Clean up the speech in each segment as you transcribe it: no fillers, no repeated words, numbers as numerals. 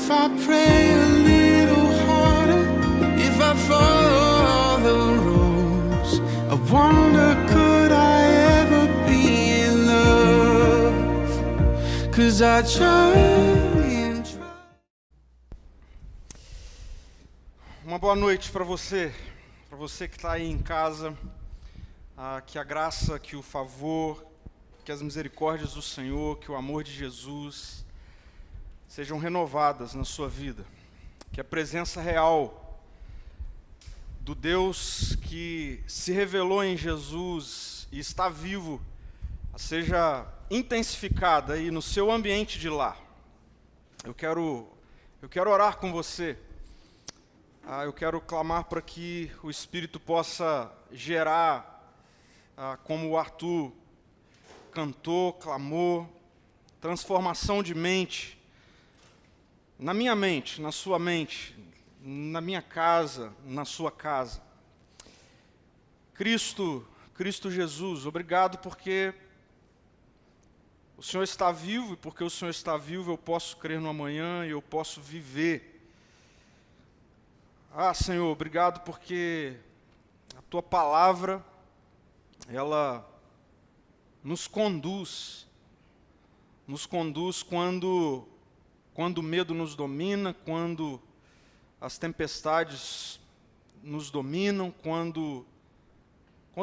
If I pray a little harder, if I follow all the rules, I wonder could I ever be in love? 'Cause I try and try. Uma boa noite para você que está aí em casa. Que a graça, que o favor, que as misericórdias do Senhor, que o amor de Jesus sejam renovadas na sua vida. Que a presença real do Deus que se revelou em Jesus e está vivo seja intensificada aí no seu ambiente de lar. Eu quero orar com você. Eu quero clamar para que o Espírito possa gerar, como o Arthur cantou, clamou, transformação de mente, na minha mente, na sua mente, na minha casa, na sua casa. Cristo Jesus, obrigado porque o Senhor está vivo, e porque o Senhor está vivo eu posso crer no amanhã e eu posso viver. Senhor, obrigado porque a Tua palavra, ela nos conduz quando o medo nos domina, quando as tempestades nos dominam, quando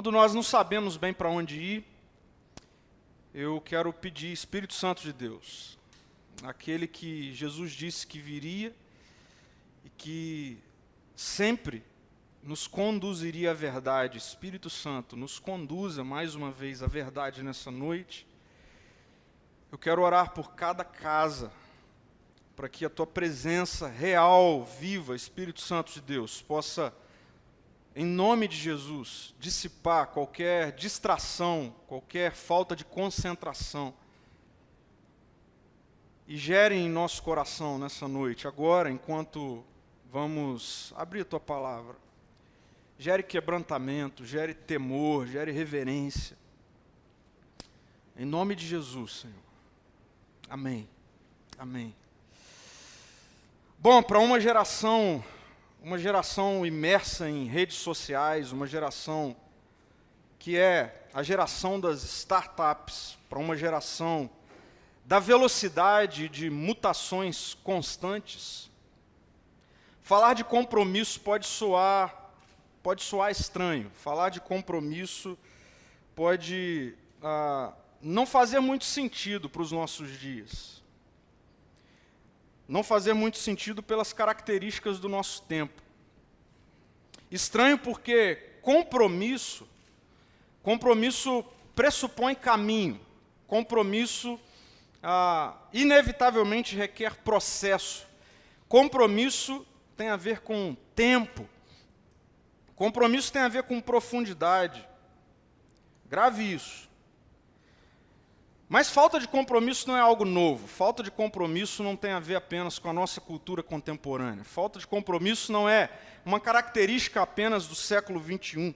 nós não sabemos bem para onde ir. Eu quero pedir, Espírito Santo de Deus, aquele que Jesus disse que viria e que sempre nos conduziria à verdade. Espírito Santo, nos conduza mais uma vez à verdade nessa noite. Eu quero orar por cada casa, para que a Tua presença real, viva, Espírito Santo de Deus, possa, em nome de Jesus, dissipar qualquer distração, qualquer falta de concentração, e gere em nosso coração nessa noite, agora, enquanto vamos abrir a Tua palavra. Gere quebrantamento, gere temor, gere reverência. Em nome de Jesus, Senhor. Amém. Amém. Bom, para uma geração imersa em redes sociais, uma geração que é a geração das startups, para uma geração da velocidade de mutações constantes, falar de compromisso pode soar estranho. Falar de compromisso pode não fazer muito sentido para os nossos dias. Não fazer muito sentido pelas características do nosso tempo. Estranho porque compromisso pressupõe caminho. Compromisso inevitavelmente requer processo. Compromisso tem a ver com tempo. Compromisso tem a ver com profundidade. Grave isso. Mas falta de compromisso não é algo novo. Falta de compromisso não tem a ver apenas com a nossa cultura contemporânea. Falta de compromisso não é uma característica apenas do século XXI.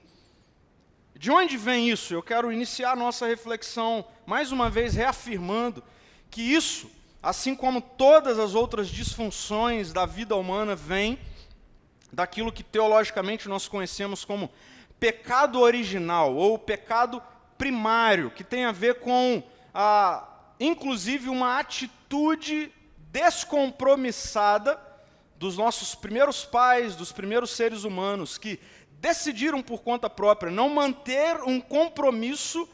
De onde vem isso? Eu quero iniciar a nossa reflexão, mais uma vez, reafirmando que isso, assim como todas as outras disfunções da vida humana, vem daquilo que teologicamente nós conhecemos como pecado original, ou pecado primário, que tem a ver com, inclusive, uma atitude descompromissada dos nossos primeiros pais, dos primeiros seres humanos, que decidiram por conta própria não manter um compromisso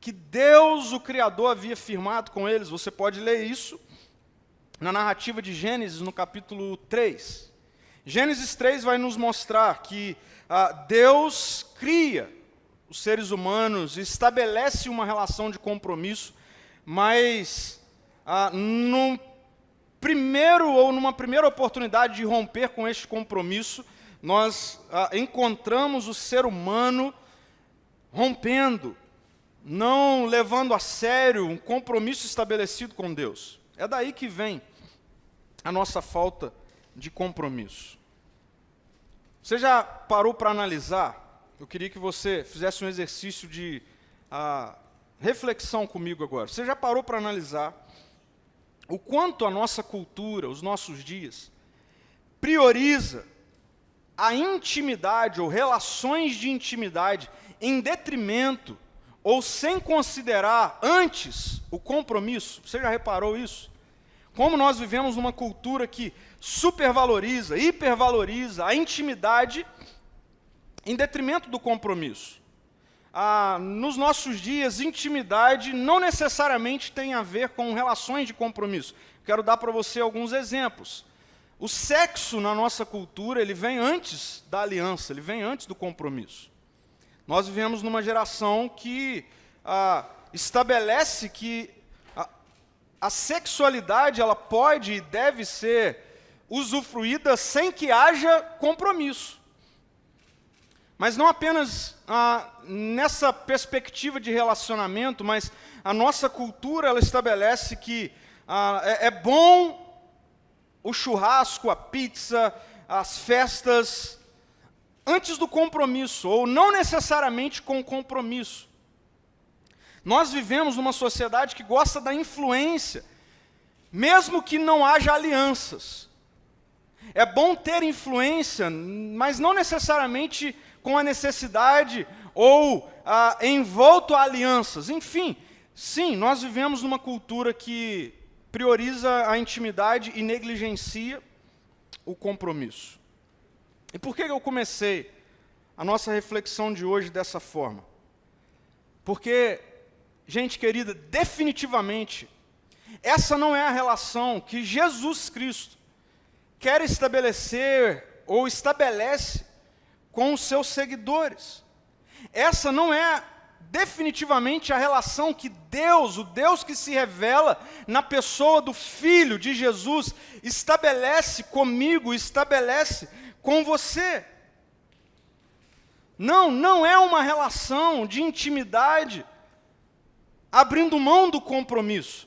que Deus, o Criador, havia firmado com eles. Você pode ler isso na narrativa de Gênesis, no capítulo 3. Gênesis 3 vai nos mostrar que Deus cria os seres humanos e estabelece uma relação de compromisso, mas numa primeira oportunidade de romper com este compromisso, nós encontramos o ser humano rompendo, não levando a sério um compromisso estabelecido com Deus. É daí que vem a nossa falta de compromisso. Você já parou para analisar? Eu queria que você fizesse um exercício de reflexão comigo agora. Você já parou para analisar o quanto a nossa cultura, os nossos dias, prioriza a intimidade ou relações de intimidade em detrimento ou sem considerar antes o compromisso. Você já reparou isso? Como nós vivemos numa cultura que supervaloriza, hipervaloriza a intimidade em detrimento do compromisso. Nos nossos dias, intimidade não necessariamente tem a ver com relações de compromisso. Quero dar para você alguns exemplos. O sexo na nossa cultura, ele vem antes da aliança, ele vem antes do compromisso. Nós vivemos numa geração que estabelece que a sexualidade ela pode e deve ser usufruída sem que haja compromisso. Mas não apenas nessa perspectiva de relacionamento, mas a nossa cultura ela estabelece que é bom o churrasco, a pizza, as festas, antes do compromisso, ou não necessariamente com compromisso. Nós vivemos numa sociedade que gosta da influência, mesmo que não haja alianças. É bom ter influência, mas não necessariamente com a necessidade ou envolto a alianças. Enfim, sim, nós vivemos numa cultura que prioriza a intimidade e negligencia o compromisso. E por que eu comecei a nossa reflexão de hoje dessa forma? Porque, gente querida, definitivamente, essa não é a relação que Jesus Cristo quer estabelecer ou estabelece com os seus seguidores. Essa não é definitivamente a relação que Deus, o Deus que se revela na pessoa do Filho de Jesus, estabelece comigo, estabelece com você. Não é uma relação de intimidade abrindo mão do compromisso.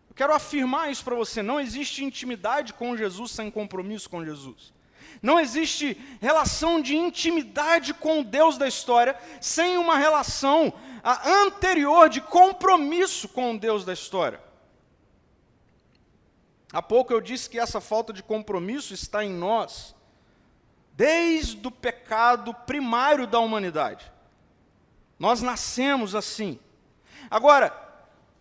Eu quero afirmar isso para você, não existe intimidade com Jesus sem compromisso com Jesus. Não existe relação de intimidade com o Deus da história sem uma relação anterior de compromisso com o Deus da história. Há pouco eu disse que essa falta de compromisso está em nós, desde o pecado primário da humanidade. Nós nascemos assim. Agora,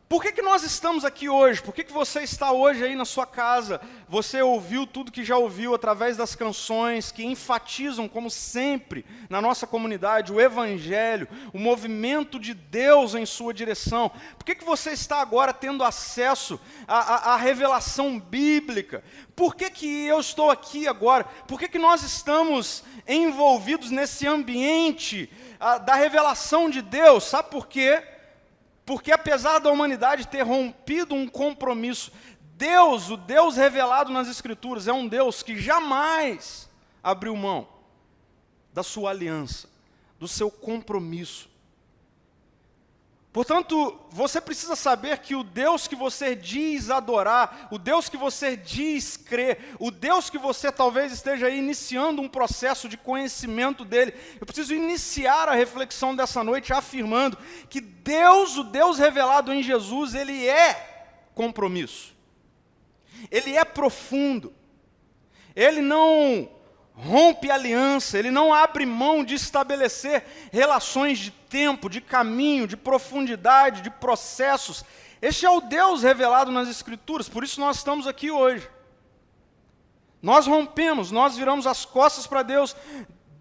por que nós estamos aqui hoje? Por que você está hoje aí na sua casa? Você ouviu tudo que já ouviu através das canções que enfatizam, como sempre, na nossa comunidade, o Evangelho, o movimento de Deus em sua direção. Por que você está agora tendo acesso à revelação bíblica? Por que eu estou aqui agora? Por que nós estamos envolvidos nesse ambiente da revelação de Deus? Sabe por quê? Porque apesar da humanidade ter rompido um compromisso, Deus, o Deus revelado nas Escrituras, é um Deus que jamais abriu mão da sua aliança, do seu compromisso. Portanto, você precisa saber que o Deus que você diz adorar, o Deus que você diz crer, o Deus que você talvez esteja aí iniciando um processo de conhecimento dele, eu preciso iniciar a reflexão dessa noite afirmando que Deus, o Deus revelado em Jesus, ele é compromisso. Ele é profundo. Ele não rompe aliança, ele não abre mão de estabelecer relações de tempo, de caminho, de profundidade, de processos. Este é o Deus revelado nas Escrituras, por isso nós estamos aqui hoje. Nós rompemos, nós viramos as costas para Deus.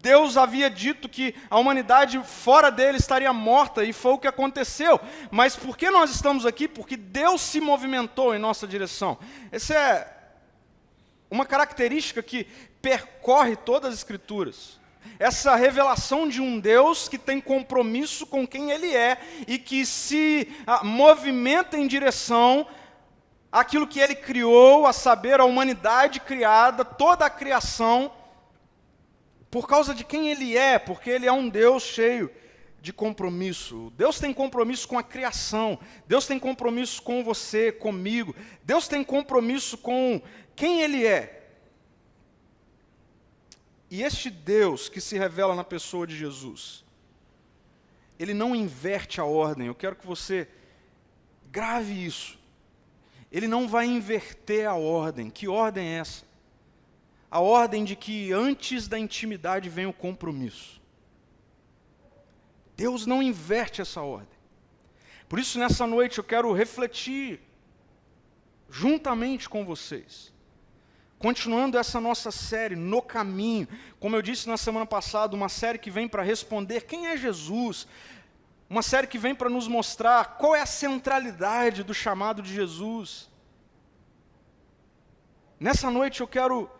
Deus havia dito que a humanidade fora dele estaria morta, e foi o que aconteceu. Mas por que nós estamos aqui? Porque Deus se movimentou em nossa direção. Essa é uma característica que percorre todas as Escrituras. Essa revelação de um Deus que tem compromisso com quem Ele é e que se movimenta em direção àquilo que Ele criou, a saber, a humanidade criada, toda a criação, por causa de quem Ele é, porque Ele é um Deus cheio de compromisso. Deus tem compromisso com a criação, Deus tem compromisso com você, comigo, Deus tem compromisso com quem Ele é. E este Deus que se revela na pessoa de Jesus, Ele não inverte a ordem. Eu quero que você grave isso. ele não vai inverter a ordem. Que ordem é essa? A ordem de que antes da intimidade vem o compromisso. Deus não inverte essa ordem. Por isso, nessa noite, eu quero refletir juntamente com vocês, continuando essa nossa série, No Caminho. Como eu disse na semana passada, uma série que vem para responder quem é Jesus, uma série que vem para nos mostrar qual é a centralidade do chamado de Jesus. Nessa noite eu quero,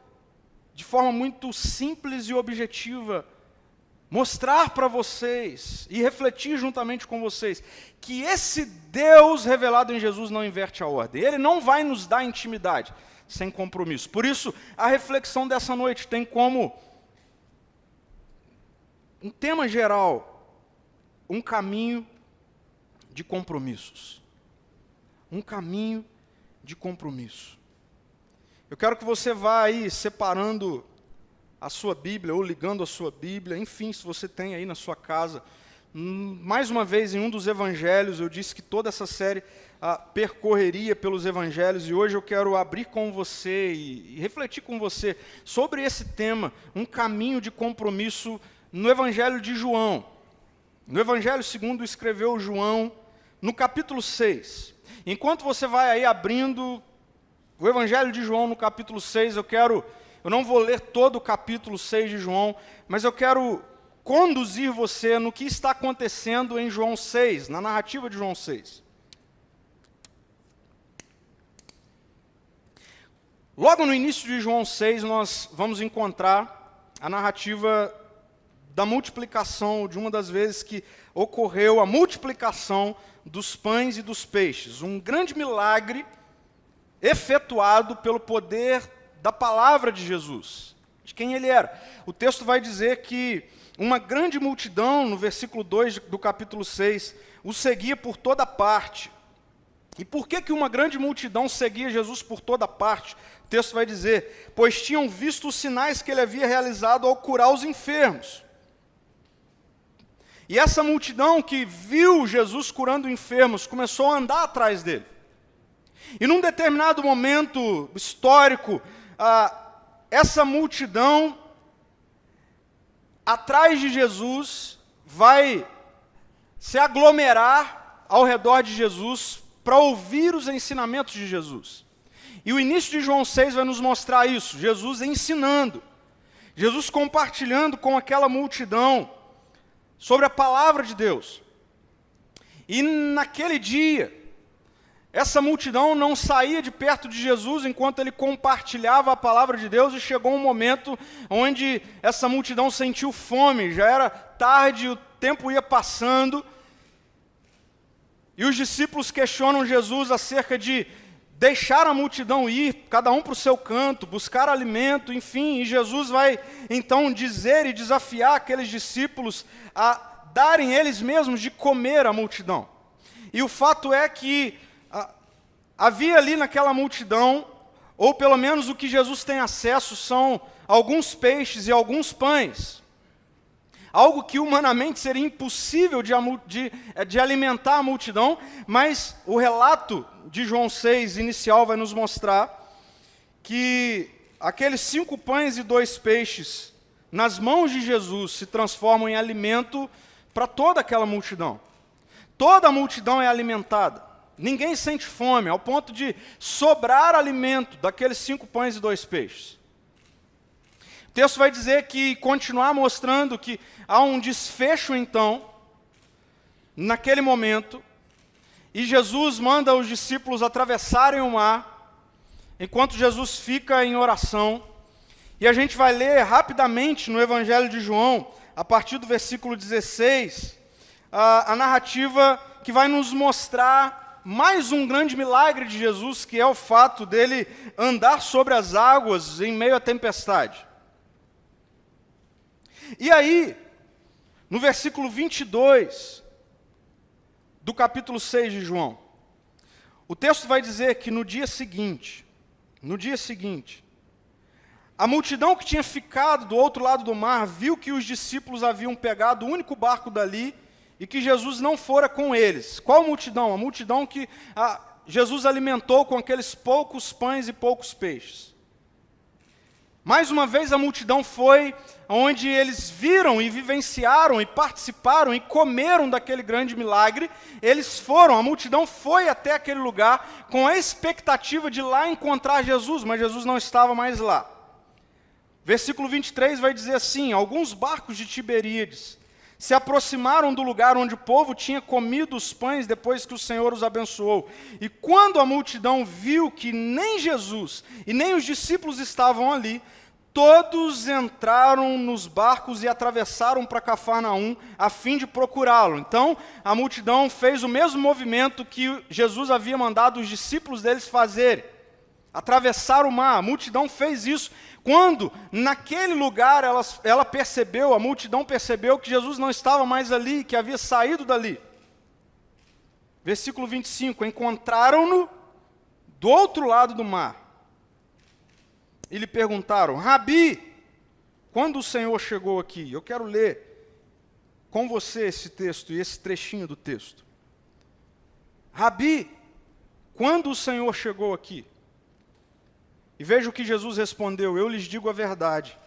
de forma muito simples e objetiva, mostrar para vocês e refletir juntamente com vocês que esse Deus revelado em Jesus não inverte a ordem. Ele não vai nos dar intimidade sem compromisso. Por isso, a reflexão dessa noite tem como um tema geral, um caminho de compromissos. Um caminho de compromisso. Eu quero que você vá aí separando a sua Bíblia, ou ligando a sua Bíblia, enfim, se você tem aí na sua casa. Mais uma vez, em um dos evangelhos, eu disse que toda essa série percorreria pelos evangelhos, e hoje eu quero abrir com você e refletir com você sobre esse tema, um caminho de compromisso no evangelho de João. No evangelho segundo escreveu João, no capítulo 6. Enquanto você vai aí abrindo o evangelho de João no capítulo 6, eu não vou ler todo o capítulo 6 de João, mas eu quero conduzir você no que está acontecendo em João 6, na narrativa de João 6. Logo no início de João 6, nós vamos encontrar a narrativa da multiplicação, de uma das vezes que ocorreu a multiplicação dos pães e dos peixes. Um grande milagre efetuado pelo poder da palavra de Jesus, de quem ele era. O texto vai dizer que uma grande multidão, no versículo 2 do capítulo 6, o seguia por toda parte. E por que uma grande multidão seguia Jesus por toda parte? O texto vai dizer, pois tinham visto os sinais que ele havia realizado ao curar os enfermos. E essa multidão que viu Jesus curando enfermos, começou a andar atrás dele. E num determinado momento histórico, essa multidão, atrás de Jesus, vai se aglomerar ao redor de Jesus para ouvir os ensinamentos de Jesus. E o início de João 6 vai nos mostrar isso, Jesus ensinando, Jesus compartilhando com aquela multidão sobre a palavra de Deus. E naquele dia, essa multidão não saía de perto de Jesus enquanto ele compartilhava a palavra de Deus, e chegou um momento onde essa multidão sentiu fome, já era tarde, o tempo ia passando, e os discípulos questionam Jesus acerca de deixar a multidão ir, cada um para o seu canto, buscar alimento, enfim, e Jesus vai então dizer e desafiar aqueles discípulos a darem eles mesmos de comer à multidão. E o fato é que havia ali naquela multidão, ou pelo menos o que Jesus tem acesso são alguns peixes e alguns pães. Algo que humanamente seria impossível de alimentar a multidão, mas o relato de João 6 inicial vai nos mostrar que aqueles 5 pães e 2 peixes nas mãos de Jesus se transformam em alimento para toda aquela multidão. Toda a multidão é alimentada. Ninguém sente fome, ao ponto de sobrar alimento daqueles 5 pães e 2 peixes. O texto vai dizer que, continuar mostrando que há um desfecho, então, naquele momento, e Jesus manda os discípulos atravessarem o mar, enquanto Jesus fica em oração. E a gente vai ler rapidamente no Evangelho de João, a partir do versículo 16, a narrativa que vai nos mostrar mais um grande milagre de Jesus, que é o fato dele andar sobre as águas em meio à tempestade. E aí, no versículo 22 do capítulo 6 de João, o texto vai dizer que no dia seguinte, a multidão que tinha ficado do outro lado do mar viu que os discípulos haviam pegado o único barco dali e que Jesus não fora com eles. Qual multidão? A multidão que Jesus alimentou com aqueles poucos pães e poucos peixes. Mais uma vez a multidão foi onde eles viram e vivenciaram e participaram e comeram daquele grande milagre. Eles foram, a multidão foi até aquele lugar com a expectativa de lá encontrar Jesus, mas Jesus não estava mais lá. Versículo 23 vai dizer assim: alguns barcos de Tiberíades se aproximaram do lugar onde o povo tinha comido os pães depois que o Senhor os abençoou. E quando a multidão viu que nem Jesus e nem os discípulos estavam ali, todos entraram nos barcos e atravessaram para Cafarnaum a fim de procurá-lo. Então, a multidão fez o mesmo movimento que Jesus havia mandado os discípulos deles fazerem. Atravessar o mar. A multidão fez isso. Quando, naquele lugar, ela percebeu, a multidão percebeu que Jesus não estava mais ali, que havia saído dali. Versículo 25, encontraram-no do outro lado do mar. E lhe perguntaram: Rabi, quando o Senhor chegou aqui? Eu quero ler com você esse texto e esse trechinho do texto. Rabi, quando o Senhor chegou aqui? E veja o que Jesus respondeu: eu lhes digo a verdade.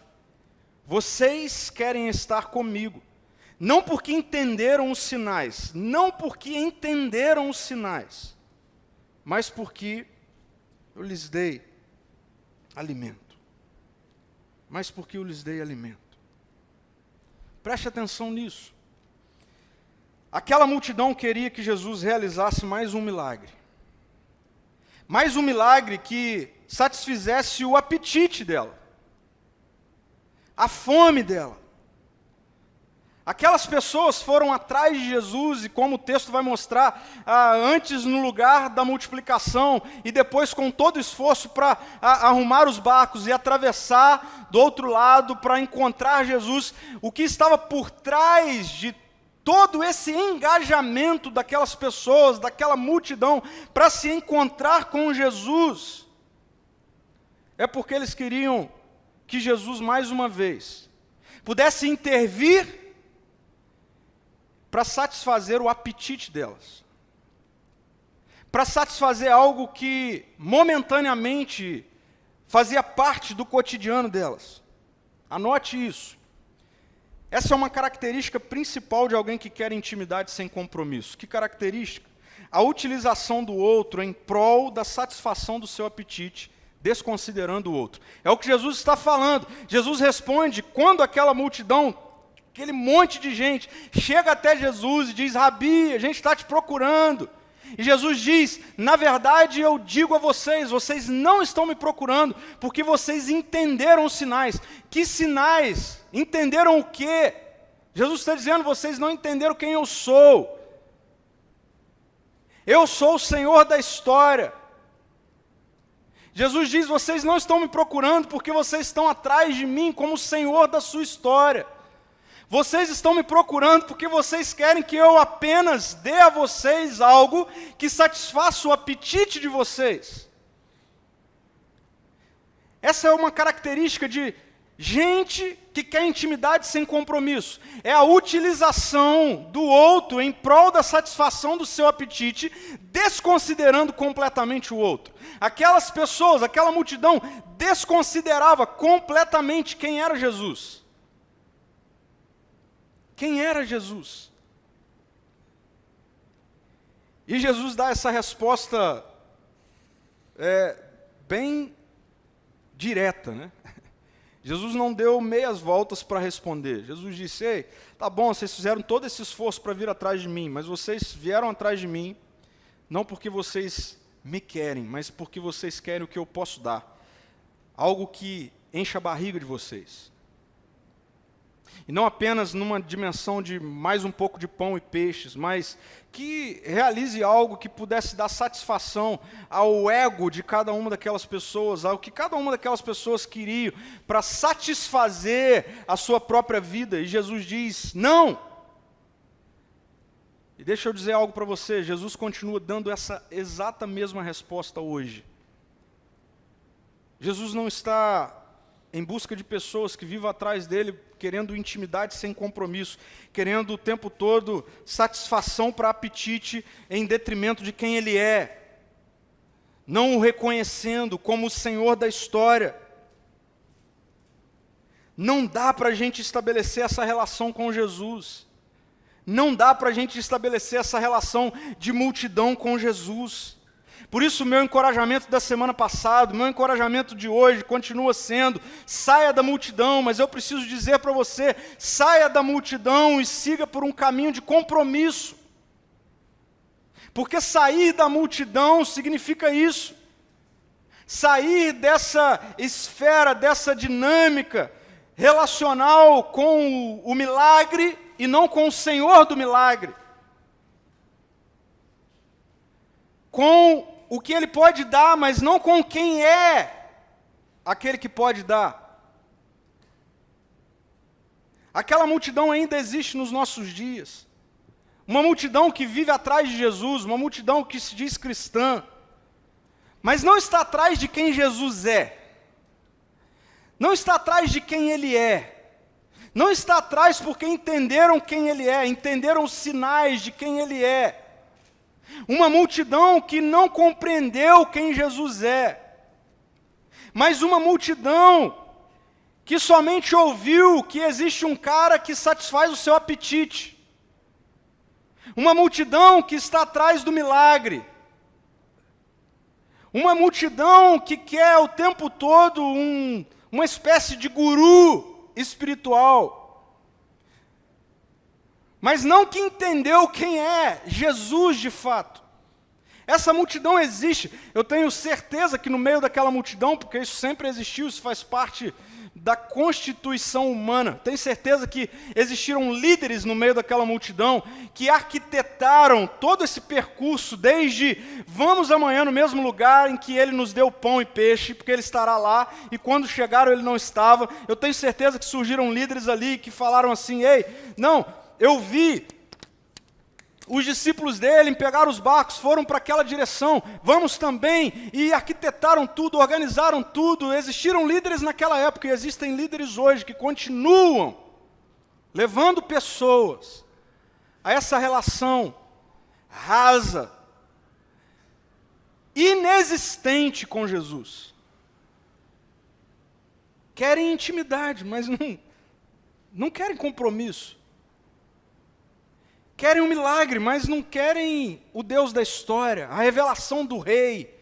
Vocês querem estar comigo, não porque entenderam os sinais, mas porque eu lhes dei alimento. Preste atenção nisso. Aquela multidão queria que Jesus realizasse mais um milagre. Mais um milagre que satisfizesse o apetite dela, a fome dela. Aquelas pessoas foram atrás de Jesus, e como o texto vai mostrar, antes no lugar da multiplicação, e depois com todo esforço para arrumar os barcos e atravessar do outro lado para encontrar Jesus. O que estava por trás de todo esse engajamento daquelas pessoas, daquela multidão, para se encontrar com Jesus, é porque eles queriam que Jesus, mais uma vez, pudesse intervir para satisfazer o apetite delas, para satisfazer algo que momentaneamente fazia parte do cotidiano delas. Anote isso. Essa é uma característica principal de alguém que quer intimidade sem compromisso. Que característica? A utilização do outro em prol da satisfação do seu apetite, desconsiderando o outro. É o que Jesus está falando. Jesus responde quando aquela multidão, aquele monte de gente, chega até Jesus e diz: Rabi, a gente está te procurando. E Jesus diz: na verdade eu digo a vocês, vocês não estão me procurando, porque vocês entenderam os sinais. Que sinais? Entenderam o quê? Jesus está dizendo: vocês não entenderam quem eu sou. Eu sou o Senhor da história. Jesus diz: vocês não estão me procurando, porque vocês estão atrás de mim como o Senhor da sua história. Vocês estão me procurando porque vocês querem que eu apenas dê a vocês algo que satisfaça o apetite de vocês. Essa é uma característica de gente que quer intimidade sem compromisso. É a utilização do outro em prol da satisfação do seu apetite, desconsiderando completamente o outro. Aquelas pessoas, aquela multidão, desconsiderava completamente quem era Jesus. Quem era Jesus? E Jesus dá essa resposta bem direta, né? Jesus não deu meias voltas para responder. Jesus disse: ei, tá bom, vocês fizeram todo esse esforço para vir atrás de mim, mas vocês vieram atrás de mim não porque vocês me querem, mas porque vocês querem o que eu posso dar. Algo que enche a barriga de vocês. E não apenas numa dimensão de mais um pouco de pão e peixes, mas que realize algo que pudesse dar satisfação ao ego de cada uma daquelas pessoas, ao que cada uma daquelas pessoas queria, para satisfazer a sua própria vida. E Jesus diz: não! E deixa eu dizer algo para você, Jesus continua dando essa exata mesma resposta hoje. Jesus não está em busca de pessoas que vivam atrás dele, querendo intimidade sem compromisso, querendo o tempo todo satisfação para apetite em detrimento de quem ele é. não o reconhecendo como o Senhor da história. Não dá para a gente estabelecer essa relação com Jesus. Não dá para a gente estabelecer essa relação de multidão com Jesus. Por isso, o meu encorajamento da semana passada, o meu encorajamento de hoje continua sendo: saia da multidão, mas eu preciso dizer para você, saia da multidão e siga por um caminho de compromisso. Porque sair da multidão significa isso. Sair dessa esfera, dessa dinâmica relacional com o milagre e não com o Senhor do milagre. Com o que Ele pode dar, mas não com quem é aquele que pode dar. Aquela multidão ainda existe nos nossos dias. Uma multidão que vive atrás de Jesus, uma multidão que se diz cristã, mas não está atrás de quem Jesus é. Não está atrás de quem Ele é. Não está atrás porque entenderam quem Ele é, entenderam os sinais de quem Ele é. Uma multidão que não compreendeu quem Jesus é. Mas uma multidão que somente ouviu que existe um cara que satisfaz o seu apetite. Uma multidão que está atrás do milagre. Uma multidão que quer o tempo todo uma espécie de guru espiritual. Mas não que entendeu quem é Jesus de fato. Essa multidão existe. Eu tenho certeza que no meio daquela multidão, porque isso sempre existiu, isso faz parte da constituição humana. Tenho certeza que existiram líderes no meio daquela multidão que arquitetaram todo esse percurso, desde vamos amanhã no mesmo lugar em que Ele nos deu pão e peixe, porque Ele estará lá, e quando chegaram Ele não estava. Eu tenho certeza que surgiram líderes ali que falaram assim: ei, não, eu vi os discípulos dele pegaram os barcos, foram para aquela direção, vamos também, e arquitetaram tudo, organizaram tudo. Existiram líderes naquela época, e existem líderes hoje que continuam levando pessoas a essa relação rasa, inexistente com Jesus. Querem intimidade, mas não querem compromisso. Querem um milagre, mas não querem o Deus da história, a revelação do rei,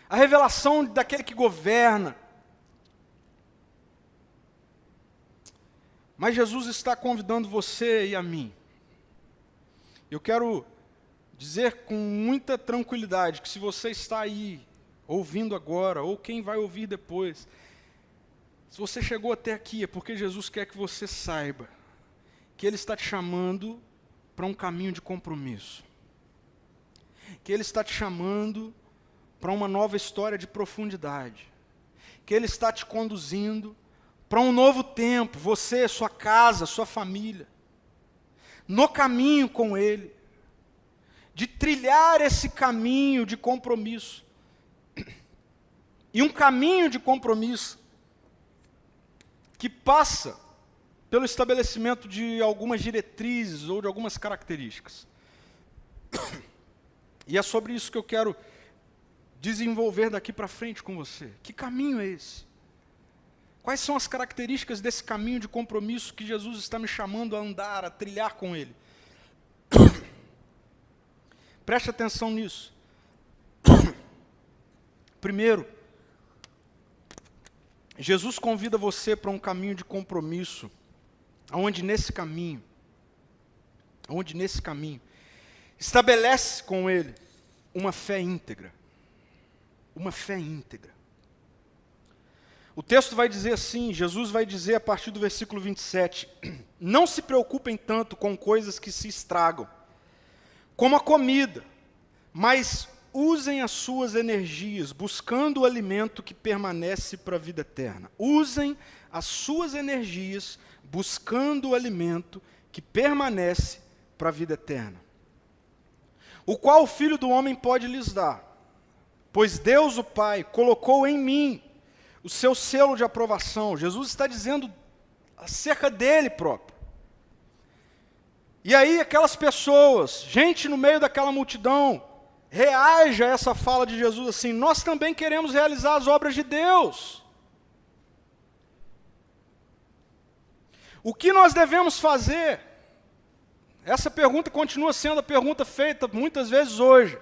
a revelação daquele que governa. Mas Jesus está convidando você e a mim. Eu quero dizer com muita tranquilidade que se você está aí, ouvindo agora, ou quem vai ouvir depois, se você chegou até aqui é porque Jesus quer que você saiba que Ele está te chamando para um caminho de compromisso. Que Ele está te chamando para uma nova história de profundidade. Que Ele está te conduzindo para um novo tempo, você, sua casa, sua família. No caminho com Ele. De trilhar esse caminho de compromisso. E um caminho de compromisso que passa pelo estabelecimento de algumas diretrizes ou de algumas características. E é sobre isso que eu quero desenvolver daqui para frente com você. Que caminho é esse? Quais são as características desse caminho de compromisso que Jesus está me chamando a andar, a trilhar com Ele? Preste atenção nisso. Primeiro, Jesus convida você para um caminho de compromisso, onde nesse caminho, estabelece com Ele uma fé íntegra. Uma fé íntegra. O texto vai dizer assim, Jesus vai dizer a partir do versículo 27, não se preocupem tanto com coisas que se estragam, como a comida, mas usem as suas energias, buscando o alimento que permanece para a vida eterna. Usem as suas energias, buscando o alimento que permanece para a vida eterna. O qual o Filho do Homem pode lhes dar, pois Deus o Pai colocou em mim o seu selo de aprovação. Jesus está dizendo acerca dele próprio. E aí aquelas pessoas, gente no meio daquela multidão, reage a essa fala de Jesus assim: nós também queremos realizar as obras de Deus. O que nós devemos fazer? Essa pergunta continua sendo a pergunta feita muitas vezes hoje.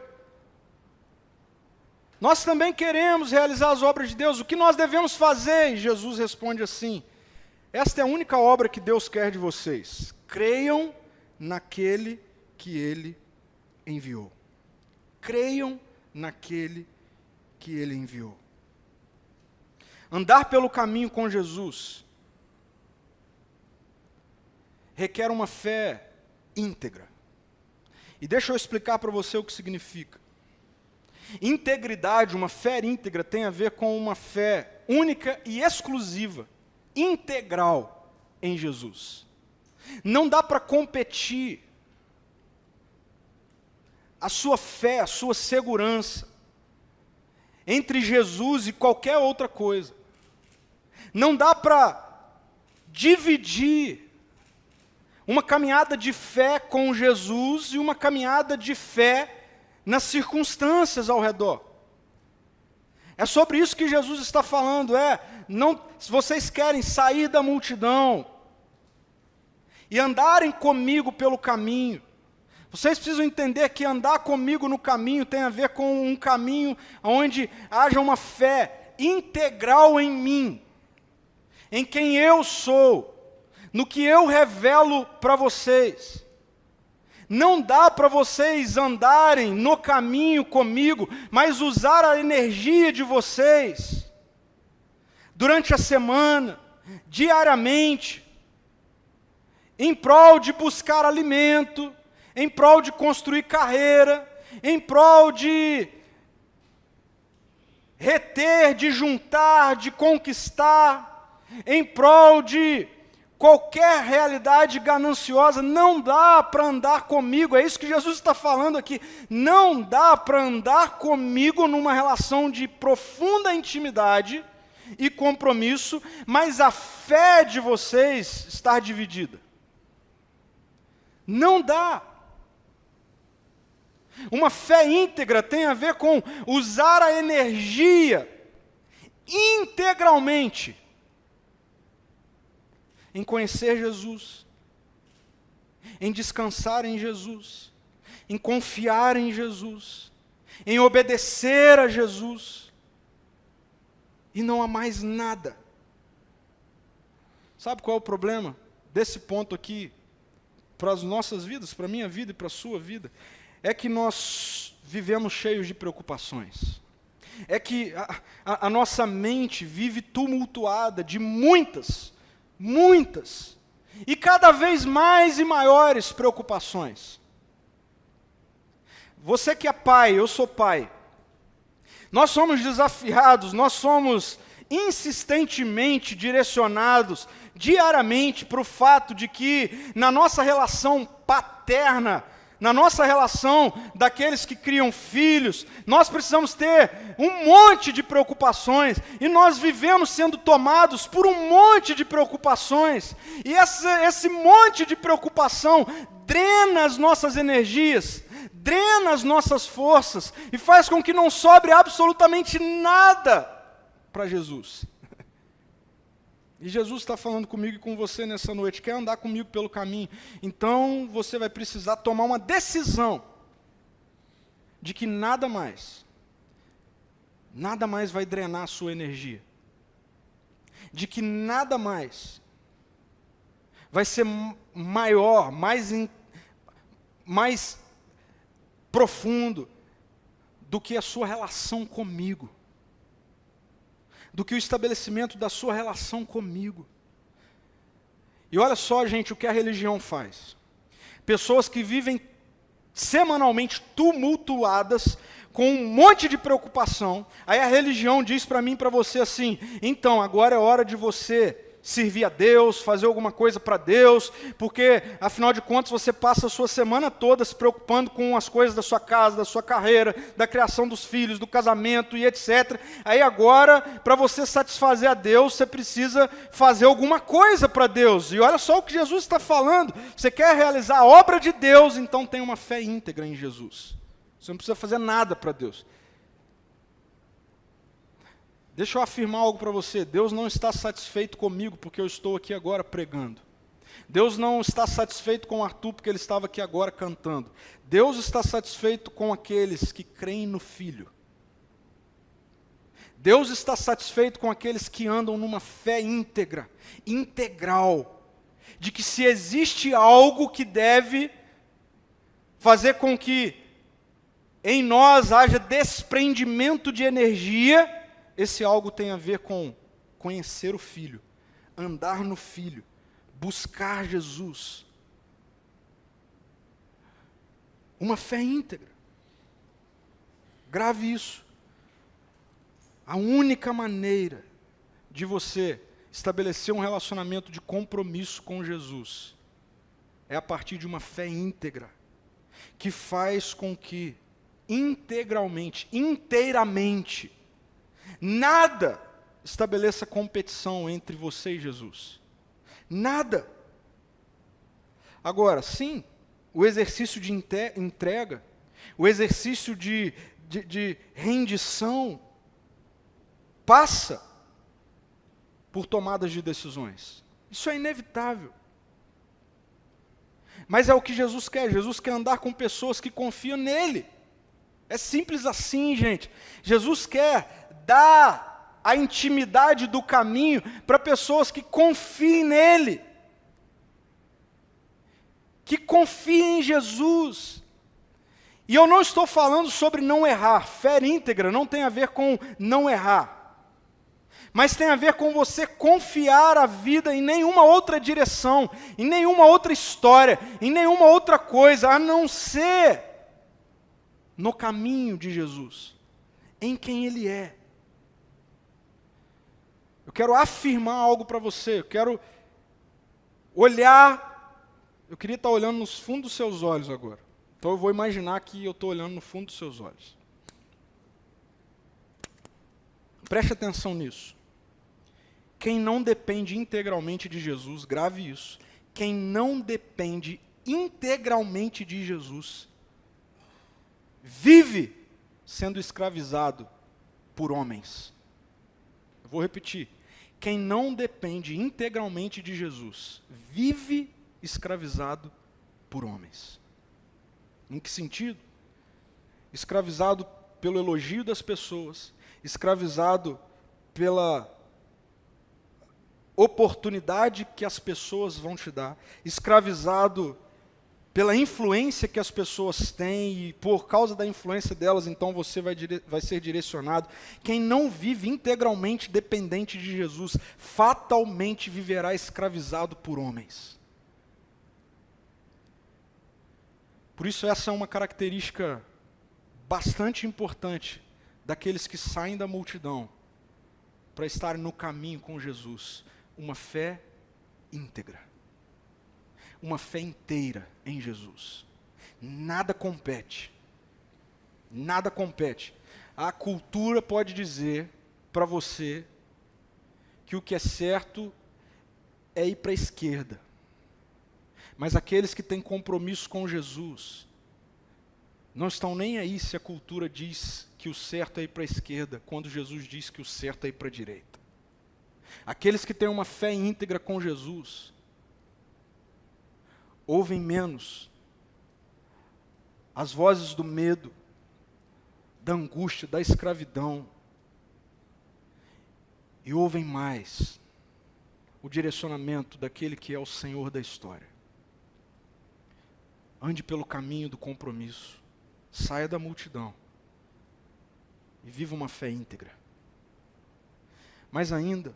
Nós também queremos realizar as obras de Deus. O que nós devemos fazer? E Jesus responde assim: esta é a única obra que Deus quer de vocês. Creiam naquele que Ele enviou. Creiam naquele que Ele enviou. Andar pelo caminho com Jesus requer uma fé íntegra. E deixa eu explicar para você o que significa. Integridade, uma fé íntegra, tem a ver com uma fé única e exclusiva, integral em Jesus. Não dá para competir a sua fé, a sua segurança entre Jesus e qualquer outra coisa. Não dá para dividir uma caminhada de fé com Jesus e uma caminhada de fé nas circunstâncias ao redor. É sobre isso que Jesus está falando, se vocês querem sair da multidão e andarem comigo pelo caminho, vocês precisam entender que andar comigo no caminho tem a ver com um caminho onde haja uma fé integral em mim, em quem eu sou, no que eu revelo para vocês. Não dá para vocês andarem no caminho comigo, mas usar a energia de vocês durante a semana, diariamente, em prol de buscar alimento, em prol de construir carreira, em prol de reter, de juntar, de conquistar, em prol de qualquer realidade gananciosa. Não dá para andar comigo, é isso que Jesus está falando aqui. Não dá para andar comigo numa relação de profunda intimidade e compromisso, mas a fé de vocês estar dividida. Não dá. Uma fé íntegra tem a ver com usar a energia integralmente em conhecer Jesus, em descansar em Jesus, em confiar em Jesus, em obedecer a Jesus, e não há mais nada. Sabe qual é o problema desse ponto aqui, para as nossas vidas, para a minha vida e para a sua vida? É que nós vivemos cheios de preocupações. É que a nossa mente vive tumultuada de muitas, e cada vez mais e maiores preocupações. Você que é pai, eu sou pai. Nós somos desafiados, nós somos insistentemente direcionados diariamente para o fato de que na nossa relação paterna, na nossa relação daqueles que criam filhos, nós precisamos ter um monte de preocupações, e nós vivemos sendo tomados por um monte de preocupações, e esse monte de preocupação drena as nossas energias, drena as nossas forças, e faz com que não sobre absolutamente nada para Jesus. E Jesus está falando comigo e com você nessa noite: quer andar comigo pelo caminho? Então você vai precisar tomar uma decisão de que nada mais vai drenar a sua energia, de que nada mais vai ser maior, mais profundo do que a sua relação comigo, do que o estabelecimento da sua relação comigo. E olha só, gente, o que a religião faz. Pessoas que vivem semanalmente tumultuadas, com um monte de preocupação, aí a religião diz para mim e para você assim: então, agora é hora de você servir a Deus, fazer alguma coisa para Deus, porque, afinal de contas, você passa a sua semana toda se preocupando com as coisas da sua casa, da sua carreira, da criação dos filhos, do casamento e etc. Aí agora, para você satisfazer a Deus, você precisa fazer alguma coisa para Deus. E olha só o que Jesus está falando: você quer realizar a obra de Deus, então tenha uma fé íntegra em Jesus. Você não precisa fazer nada para Deus. Deixa eu afirmar algo para você. Deus não está satisfeito comigo porque eu estou aqui agora pregando. Deus não está satisfeito com o Arthur porque ele estava aqui agora cantando. Deus está satisfeito com aqueles que creem no Filho. Deus está satisfeito com aqueles que andam numa fé íntegra, integral, de que se existe algo que deve fazer com que em nós haja desprendimento de energia, esse algo tem a ver com conhecer o Filho, andar no Filho, buscar Jesus. Uma fé íntegra. Grave isso. A única maneira de você estabelecer um relacionamento de compromisso com Jesus é a partir de uma fé íntegra, que faz com que integralmente, inteiramente, nada estabeleça competição entre você e Jesus. Nada. Agora, sim, o exercício de entrega, o exercício de rendição, passa por tomadas de decisões. Isso é inevitável. Mas é o que Jesus quer. Jesus quer andar com pessoas que confiam nele. É simples assim, gente. Jesus quer dar a intimidade do caminho para pessoas que confiem nele. Que confiem em Jesus. E eu não estou falando sobre não errar. Fé íntegra não tem a ver com não errar. Mas tem a ver com você confiar a vida em nenhuma outra direção, em nenhuma outra história, em nenhuma outra coisa, a não ser no caminho de Jesus, em quem Ele é. Eu quero afirmar algo para você, eu quero olhar, eu queria estar olhando nos fundos dos seus olhos agora. Então eu vou imaginar que eu estou olhando no fundo dos seus olhos. Preste atenção nisso. Quem não depende integralmente de Jesus, grave isso. Quem não depende integralmente de Jesus, vive sendo escravizado por homens. Eu vou repetir. Quem não depende integralmente de Jesus, vive escravizado por homens. Em que sentido? Escravizado pelo elogio das pessoas, escravizado pela oportunidade que as pessoas vão te dar, escravizado pela influência que as pessoas têm, e por causa da influência delas, então você vai ser direcionado. Quem não vive integralmente dependente de Jesus, fatalmente viverá escravizado por homens. Por isso essa é uma característica bastante importante daqueles que saem da multidão para estarem no caminho com Jesus. Uma fé íntegra. Uma fé inteira em Jesus. Nada compete. Nada compete. A cultura pode dizer para você que o que é certo é ir para a esquerda. Mas aqueles que têm compromisso com Jesus não estão nem aí se a cultura diz que o certo é ir para a esquerda, quando Jesus diz que o certo é ir para a direita. Aqueles que têm uma fé íntegra com Jesus ouvem menos as vozes do medo, da angústia, da escravidão, e ouvem mais o direcionamento daquele que é o Senhor da história. Ande pelo caminho do compromisso, saia da multidão e viva uma fé íntegra. Mais ainda,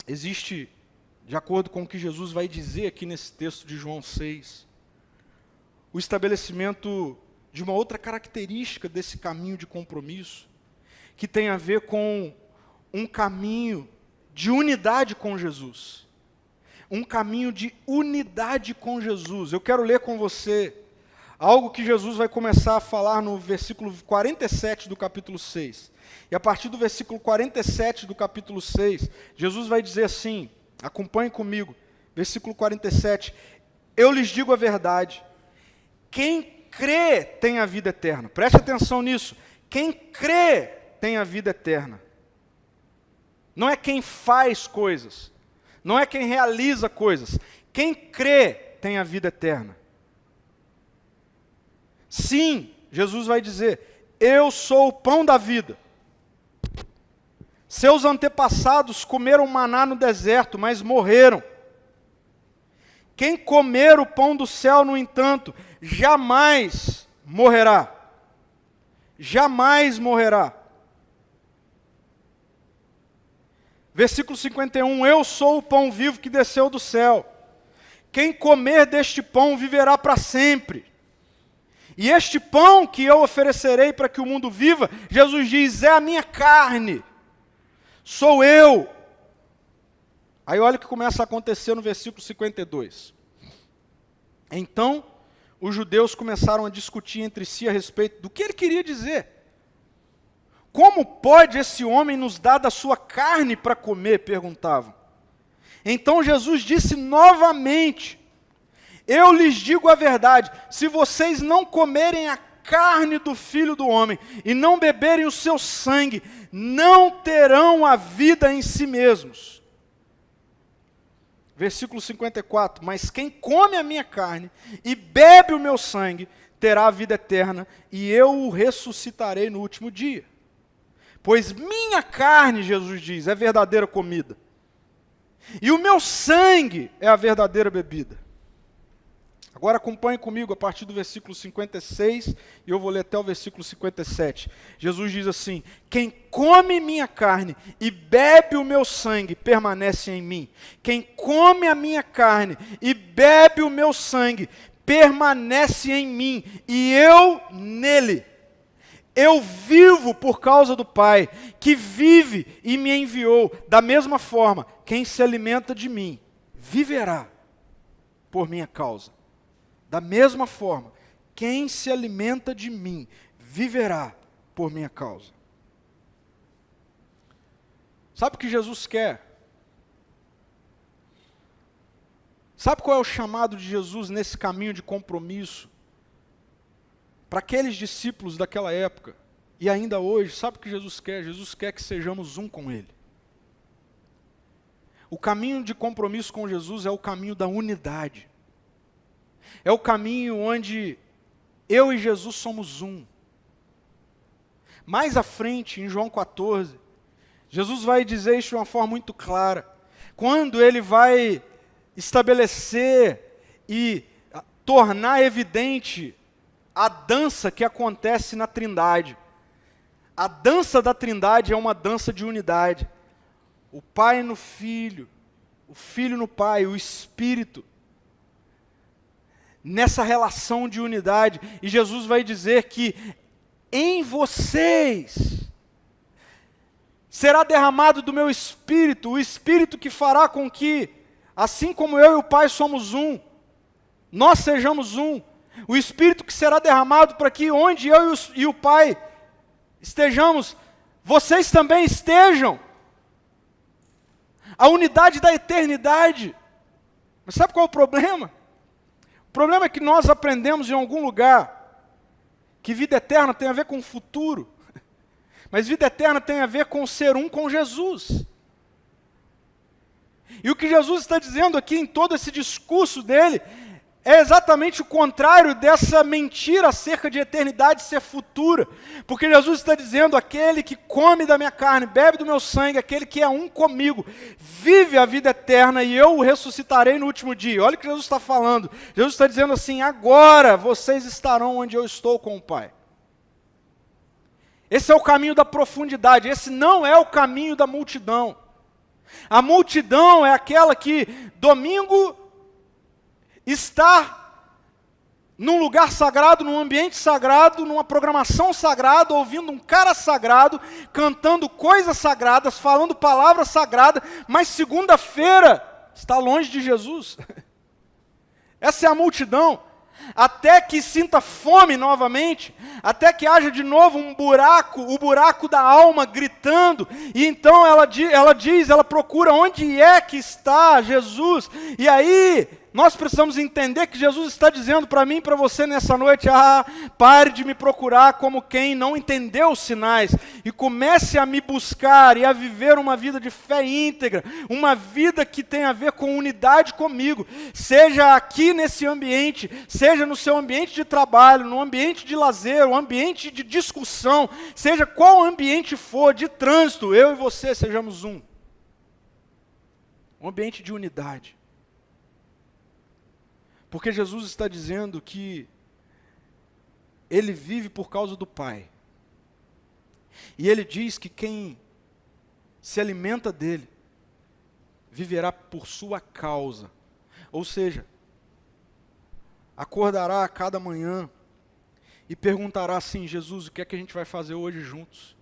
existe, de acordo com o que Jesus vai dizer aqui nesse texto de João 6, o estabelecimento de uma outra característica desse caminho de compromisso, que tem a ver com um caminho de unidade com Jesus. Um caminho de unidade com Jesus. Eu quero ler com você algo que Jesus vai começar a falar no versículo 47 do capítulo 6. E a partir do versículo 47 do capítulo 6, Jesus vai dizer assim, acompanhe comigo, versículo 47, eu lhes digo a verdade, quem crê tem a vida eterna. Preste atenção nisso. Quem crê tem a vida eterna. Não é quem faz coisas. Não é quem realiza coisas. Quem crê tem a vida eterna. Sim, Jesus vai dizer, eu sou o pão da vida. Seus antepassados comeram maná no deserto, mas morreram. Quem comer o pão do céu, no entanto, jamais morrerá. Jamais morrerá. Versículo 51, eu sou o pão vivo que desceu do céu. Quem comer deste pão viverá para sempre. E este pão que eu oferecerei para que o mundo viva, Jesus diz, é a minha carne. Sou eu. Aí olha o que começa a acontecer no versículo 52. Então, os judeus começaram a discutir entre si a respeito do que ele queria dizer. Como pode esse homem nos dar da sua carne para comer? Perguntavam. Então Jesus disse novamente, eu lhes digo a verdade, se vocês não comerem a carne do Filho do Homem e não beberem o seu sangue, não terão a vida em si mesmos. Versículo 54, mas quem come a minha carne e bebe o meu sangue, terá a vida eterna, e eu o ressuscitarei no último dia. Pois minha carne, Jesus diz, é verdadeira comida, e o meu sangue é a verdadeira bebida. Agora acompanhe comigo a partir do versículo 56, e eu vou ler até o versículo 57. Jesus diz assim, quem come minha carne e bebe o meu sangue, permanece em mim. Quem come a minha carne e bebe o meu sangue, permanece em mim, e eu nele. Eu vivo por causa do Pai, que vive e me enviou. Da mesma forma, quem se alimenta de mim, viverá por minha causa. Da mesma forma, quem se alimenta de mim, viverá por minha causa. Sabe o que Jesus quer? Sabe qual é o chamado de Jesus nesse caminho de compromisso? Para aqueles discípulos daquela época, e ainda hoje, sabe o que Jesus quer? Jesus quer que sejamos um com Ele. O caminho de compromisso com Jesus é o caminho da unidade. É o caminho onde eu e Jesus somos um. Mais à frente, em João 14, Jesus vai dizer isso de uma forma muito clara. Quando Ele vai estabelecer e tornar evidente a dança que acontece na Trindade. A dança da Trindade é uma dança de unidade. O Pai no Filho, o Filho no Pai, o Espírito. Nessa relação de unidade. E Jesus vai dizer que em vocês será derramado do meu Espírito, o Espírito que fará com que, assim como eu e o Pai somos um, nós sejamos um. O Espírito que será derramado para que onde eu e o Pai estejamos, vocês também estejam. A unidade da eternidade. Mas sabe qual é o problema? O problema é que nós aprendemos em algum lugar que vida eterna tem a ver com o futuro. Mas vida eterna tem a ver com ser um com Jesus. E o que Jesus está dizendo aqui em todo esse discurso dele é exatamente o contrário dessa mentira acerca de eternidade ser futura. Porque Jesus está dizendo, aquele que come da minha carne, bebe do meu sangue, aquele que é um comigo, vive a vida eterna e eu o ressuscitarei no último dia. Olha o que Jesus está falando. Jesus está dizendo assim, agora vocês estarão onde eu estou com o Pai. Esse é o caminho da profundidade, esse não é o caminho da multidão. A multidão é aquela que domingo está num lugar sagrado, num ambiente sagrado, numa programação sagrada, ouvindo um cara sagrado, cantando coisas sagradas, falando palavras sagradas, mas segunda-feira está longe de Jesus. Essa é a multidão. Até que sinta fome novamente, até que haja de novo um buraco, o buraco da alma gritando, e então ela procura onde é que está Jesus, e aí nós precisamos entender que Jesus está dizendo para mim e para você nessa noite, pare de me procurar como quem não entendeu os sinais e comece a me buscar e a viver uma vida de fé íntegra, uma vida que tem a ver com unidade comigo, seja aqui nesse ambiente, seja no seu ambiente de trabalho, no ambiente de lazer, no ambiente de discussão, seja qual ambiente for, de trânsito, eu e você sejamos um ambiente de unidade. Porque Jesus está dizendo que Ele vive por causa do Pai. E Ele diz que quem se alimenta dEle, viverá por sua causa. Ou seja, acordará a cada manhã e perguntará assim, Jesus, o que é que a gente vai fazer hoje juntos?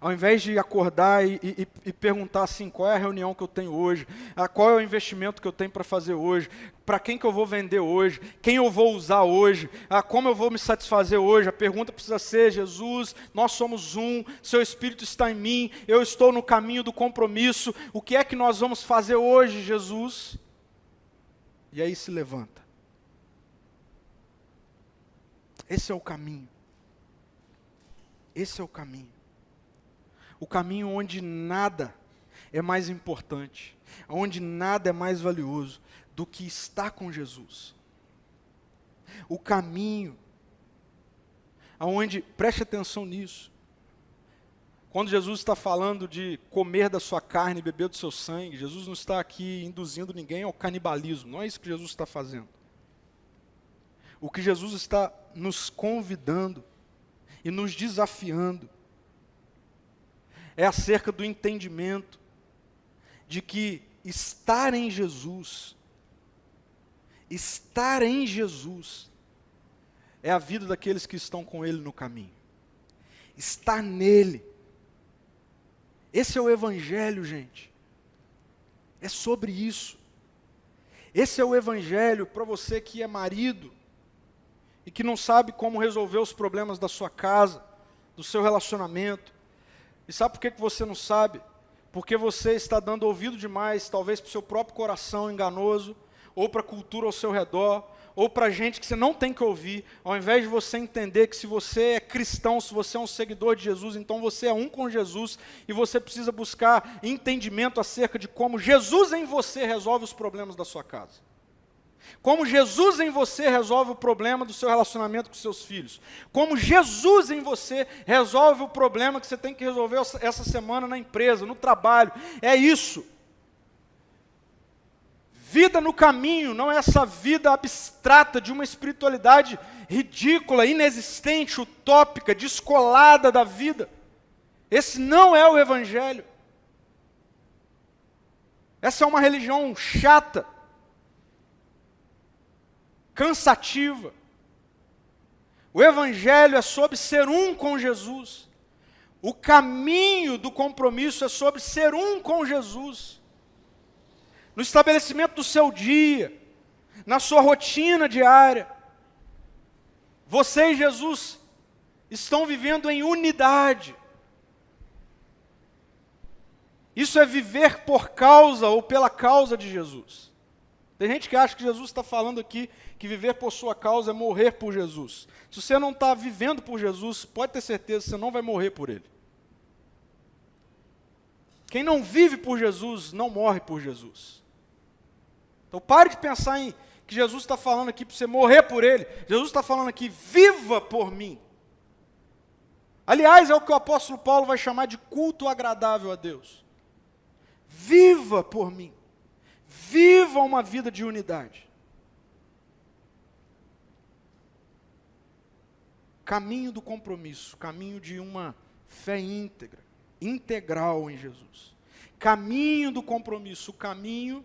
Ao invés de acordar e perguntar assim, qual é a reunião que eu tenho hoje, qual é o investimento que eu tenho para fazer hoje, para quem que eu vou vender hoje, quem eu vou usar hoje, como eu vou me satisfazer hoje, a pergunta precisa ser, Jesus, nós somos um, seu Espírito está em mim, eu estou no caminho do compromisso, o que é que nós vamos fazer hoje, Jesus? E aí se levanta. Esse é o caminho. Esse é o caminho. O caminho onde nada é mais importante, onde nada é mais valioso do que estar com Jesus. O caminho aonde, preste atenção nisso, quando Jesus está falando de comer da sua carne e beber do seu sangue, Jesus não está aqui induzindo ninguém ao canibalismo, não é isso que Jesus está fazendo. O que Jesus está nos convidando e nos desafiando é acerca do entendimento de que estar em Jesus é a vida daqueles que estão com Ele no caminho. Estar nele. Esse é o Evangelho, gente. É sobre isso. Esse é o Evangelho para você que é marido e que não sabe como resolver os problemas da sua casa, do seu relacionamento. E sabe por que você não sabe? Porque você está dando ouvido demais, talvez para o seu próprio coração enganoso, ou para a cultura ao seu redor, ou para gente que você não tem que ouvir, ao invés de você entender que se você é cristão, se você é um seguidor de Jesus, então você é um com Jesus, e você precisa buscar entendimento acerca de como Jesus em você resolve os problemas da sua casa. Como Jesus em você resolve o problema do seu relacionamento com seus filhos. Como Jesus em você resolve o problema que você tem que resolver essa semana na empresa, no trabalho. É isso. Vida no caminho não é essa vida abstrata de uma espiritualidade ridícula, inexistente, utópica, descolada da vida. Esse não é o Evangelho. Essa é uma religião chata, cansativa. O Evangelho é sobre ser um com Jesus. O caminho do compromisso é sobre ser um com Jesus. No estabelecimento do seu dia, na sua rotina diária, você e Jesus estão vivendo em unidade. Isso é viver por causa ou pela causa de Jesus. Tem gente que acha que Jesus está falando aqui que viver por sua causa é morrer por Jesus. Se você não está vivendo por Jesus, pode ter certeza que você não vai morrer por Ele. Quem não vive por Jesus, não morre por Jesus. Então pare de pensar em que Jesus está falando aqui para você morrer por Ele. Jesus está falando aqui, viva por mim. Aliás, é o que o apóstolo Paulo vai chamar de culto agradável a Deus. Viva por mim. Viva uma vida de unidade. Caminho do compromisso, caminho de uma fé íntegra, integral em Jesus. Caminho do compromisso, o caminho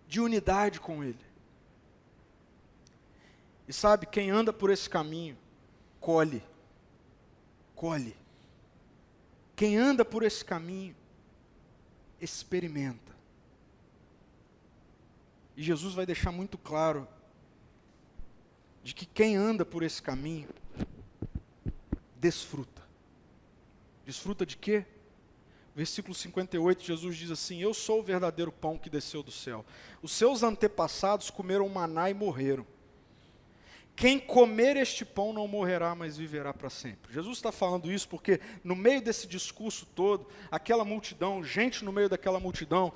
de unidade com Ele. E sabe, quem anda por esse caminho, colhe. Quem anda por esse caminho, experimenta. E Jesus vai deixar muito claro de que quem anda por esse caminho, desfruta. Desfruta de quê? Versículo 58, Jesus diz assim: eu sou o verdadeiro pão que desceu do céu. Os seus antepassados comeram maná e morreram. Quem comer este pão não morrerá, mas viverá para sempre. Jesus está falando isso porque no meio desse discurso todo, aquela multidão, gente no meio daquela multidão,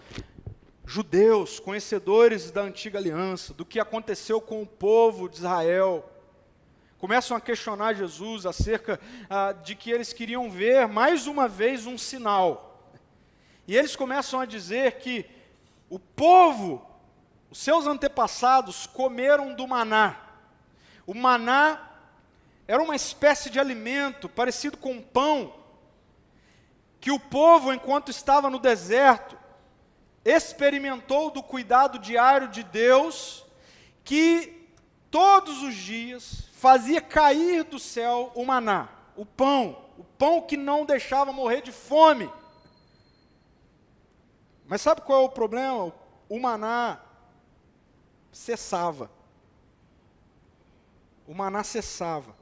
judeus, conhecedores da antiga aliança, do que aconteceu com o povo de Israel, começam a questionar Jesus acerca de que eles queriam ver mais uma vez um sinal. E eles começam a dizer que o povo, os seus antepassados, comeram do maná. O maná era uma espécie de alimento parecido com pão, que o povo, enquanto estava no deserto, experimentou do cuidado diário de Deus, que todos os dias fazia cair do céu o maná, o pão que não deixava morrer de fome. Mas sabe qual é o problema? O maná cessava. O maná cessava.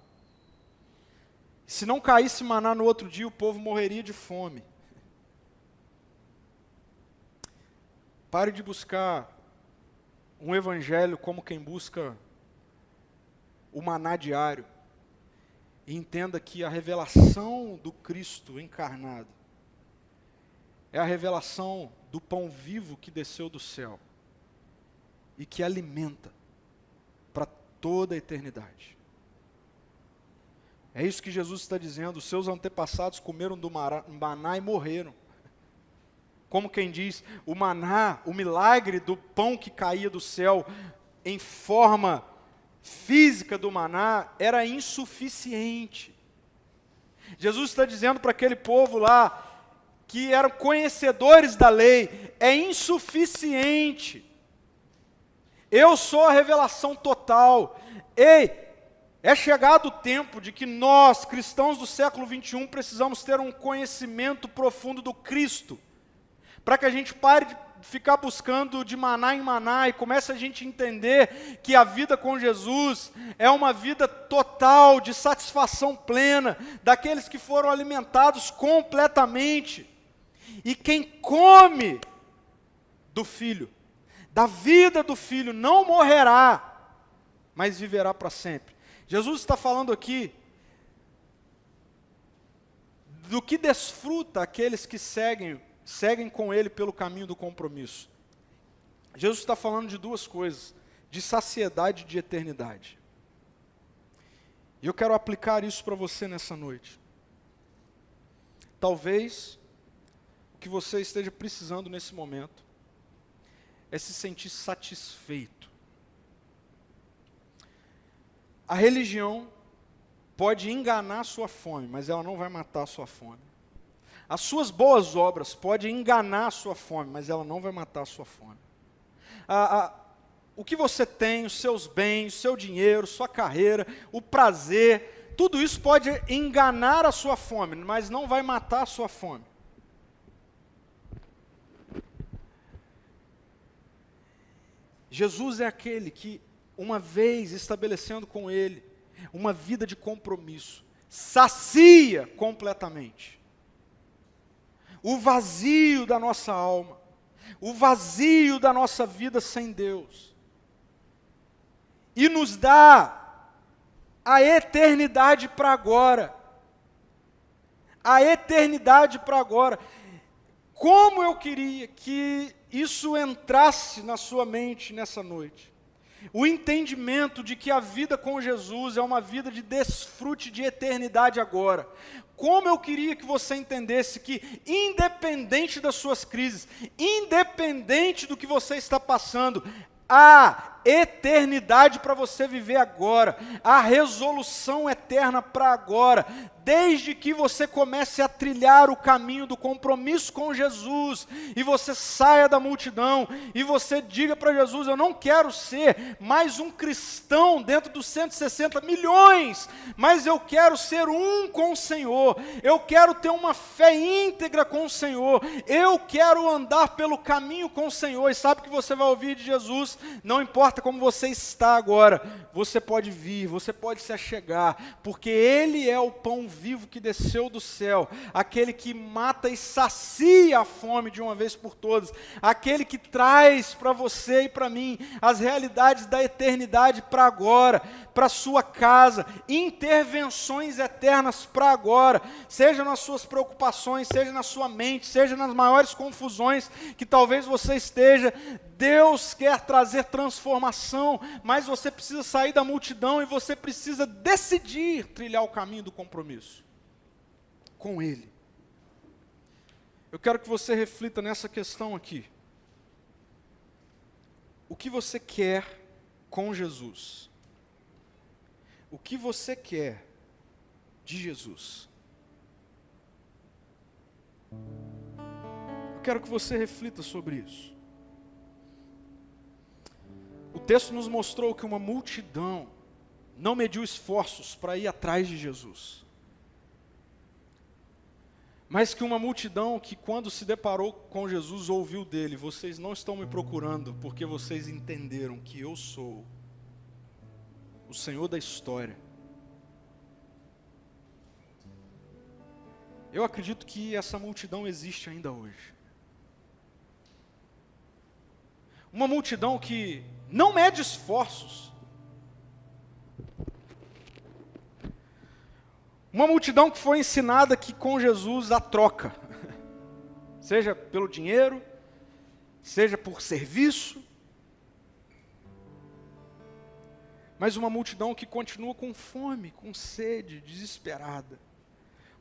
Se não caísse maná no outro dia, o povo morreria de fome. Pare de buscar um evangelho como quem busca o maná diário. E entenda que a revelação do Cristo encarnado é a revelação do pão vivo que desceu do céu e que alimenta para toda a eternidade. É isso que Jesus está dizendo. Os seus antepassados comeram do maná e morreram. Como quem diz, o maná, o milagre do pão que caía do céu em forma física do maná era insuficiente. Jesus está dizendo para aquele povo lá, que eram conhecedores da lei, é insuficiente. Eu sou a revelação total. Ei, é chegado o tempo de que nós, cristãos do século 21, precisamos ter um conhecimento profundo do Cristo, para que a gente pare de ficar buscando de maná em maná e comece a gente entender que a vida com Jesus é uma vida total, de satisfação plena, daqueles que foram alimentados completamente. E quem come do Filho, da vida do Filho, não morrerá, mas viverá para sempre. Jesus está falando aqui do que desfruta aqueles que seguem com Ele pelo caminho do compromisso. Jesus está falando de duas coisas, de saciedade e de eternidade. E eu quero aplicar isso para você nessa noite. Talvez o que você esteja precisando nesse momento é se sentir satisfeito. A religião pode enganar a sua fome, mas ela não vai matar a sua fome. As suas boas obras podem enganar a sua fome, mas ela não vai matar a sua fome. O que você tem, os seus bens, o seu dinheiro, sua carreira, o prazer, tudo isso pode enganar a sua fome, mas não vai matar a sua fome. Jesus é aquele que, uma vez estabelecendo com Ele uma vida de compromisso, sacia completamente o vazio da nossa alma, o vazio da nossa vida sem Deus, e nos dá a eternidade para agora. A eternidade para agora. Como eu queria que isso entrasse na sua mente nessa noite. O entendimento de que a vida com Jesus é uma vida de desfrute de eternidade agora. Como eu queria que você entendesse que, independente das suas crises, independente do que você está passando, há eternidade para você viver agora, há resolução eterna para agora, desde que você comece a trilhar o caminho do compromisso com Jesus, e você saia da multidão, e você diga para Jesus: eu não quero ser mais um cristão dentro dos 160 milhões, mas eu quero ser um com o Senhor, eu quero ter uma fé íntegra com o Senhor, eu quero andar pelo caminho com o Senhor. E sabe o que você vai ouvir de Jesus? Não importa importa como você está agora, você pode vir, você pode se achegar, porque Ele é o pão vivo que desceu do céu, aquele que mata e sacia a fome de uma vez por todas, aquele que traz para você e para mim as realidades da eternidade para agora, para a sua casa, intervenções eternas para agora, seja nas suas preocupações, seja na sua mente, seja nas maiores confusões que talvez você esteja. Deus quer trazer transformação, mas você precisa sair da multidão e você precisa decidir trilhar o caminho do compromisso com Ele. Eu quero que você reflita nessa questão aqui. O que você quer com Jesus? O que você quer de Jesus? Eu quero que você reflita sobre isso. O texto nos mostrou que uma multidão não mediu esforços para ir atrás de Jesus. Mas que uma multidão que quando se deparou com Jesus ouviu dele: vocês não estão me procurando porque vocês entenderam que eu sou o Senhor da história. Eu acredito que essa multidão existe ainda hoje. Uma multidão que não mede esforços. Uma multidão que foi ensinada que com Jesus há troca. Seja pelo dinheiro, seja por serviço. Mas uma multidão que continua com fome, com sede, desesperada.